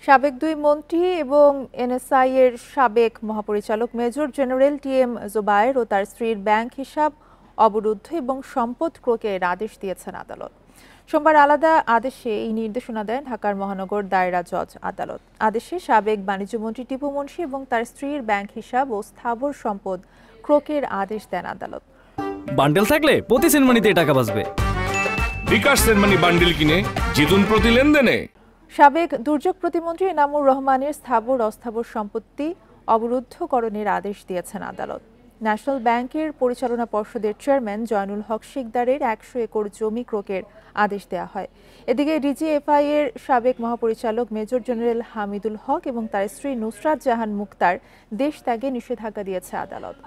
সাবেক দুই মন্ত্রী এবং এনএসআই এর সাবেক মহাপরিচালক মেজর জেনারেল টিএম জোবায়ের ও তার স্ত্রীর ব্যাংক হিসাব অবরুদ্ধ এবং সম্পদ ক্রোকের আদেশ দিয়েছেন আদালত। সোমবার আলাদা আদেশে এই নির্দেশনা দেন ঢাকার মহানগর দায়রা জজ আদালত। আদেশে সাবেক বাণিজ্যমন্ত্রী টিপু মুনশি এবং তার স্ত্রীর ব্যাংক হিসাব ও স্থাবর সম্পদ ক্রোকের আদেশ দেন আদালত। বান্ডেল থাকলে প্রতি সেনমানিতে টাকা বাঁচবে। বিকাশ সেনমানি বান্ডেল কিনে জিতুন প্রতি লেনদেনে। সাবেক দুর্যোগ প্রতিমন্ত্রী এনামুর রহমানের স্থাবর অস্থাবর সম্পত্তি অবরুদ্ধকরণের আদেশ দিয়েছেন আদালত। ন্যাশনাল ব্যাংকের পরিচালনা পর্ষদের চেয়ারম্যান জয়নুল হক শিকদারের 100 একর জমি ক্রোকের আদেশ দেওয়া হয়। এদিকে ডিজিএফআই এর সাবেক মহাপরিচালক মেজর জেনারেল হামিদুল হক এবং তার স্ত্রী নুসরাত জাহান মুক্তার দেশ ত্যাগে নিষেধাজ্ঞা দিয়েছে আদালত।